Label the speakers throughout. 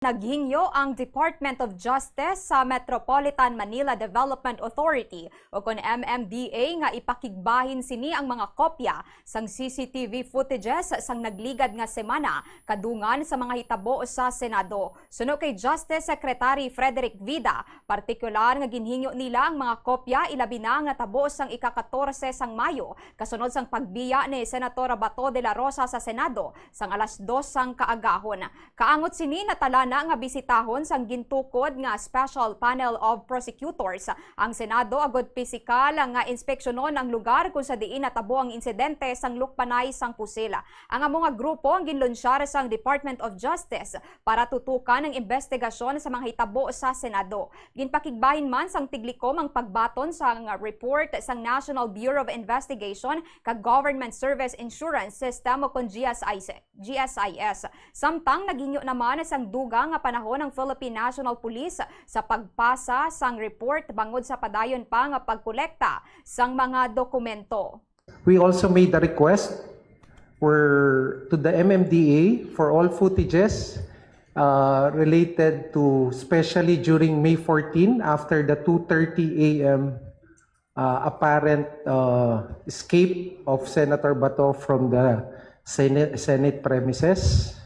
Speaker 1: Naghingyo ang Department of Justice sa Metropolitan Manila Development Authority o kon MMDA nga ipakigbahin sini ang mga kopya sang CCTV footages sang nagligad nga semana kadungan sa mga hitabo sa Senado. Suno kay Justice Secretary Frederick Vida, partikular nga ginhingyo nila ang mga kopya ilabi na nga tabo sang ika-14 sang Mayo kasunod sang pagbiya ni Senator Bato de la Rosa sa Senado sang alas 2 sang kaagahon. Kaangot sini natala na nga bisitahon sang gintukod nga Special Panel of Prosecutors ang Senado agod pisikal nga inspeksyonon ang lugar kung sa diin natabo ang insidente sang lukpanay sang pusila. Ang mga grupo ang ginlunsyar sang Department of Justice para tutukan ang investigasyon sa mga hitabo sa Senado. Ginpakigbahin man sang tiglikom ang pagbaton sang report sang National Bureau of Investigation kag Government Service Insurance System o kon GSIS. Samtang naginyo naman sang duga nga panahon ng Philippine National Police sa pagpasa sang report bangod sa padayon pa nga pagkolekta sang mga dokumento.
Speaker 2: We also made a request to the MMDA for all footages related to, especially during May 14 after the 2:30 a.m. Apparent escape of Senator Bato from the Senate premises.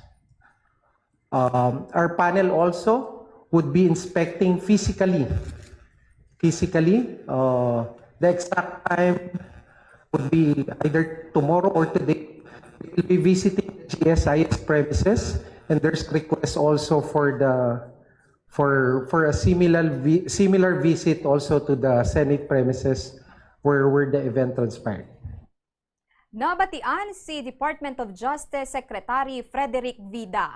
Speaker 2: Our panel also would be inspecting physically. The exact time would be either tomorrow or today. We will be visiting the GSIS premises, and there's request also for a similar visit also to the Senate premises where the event transpired.
Speaker 1: Nabatian si Department of Justice Secretary Frederick Vida.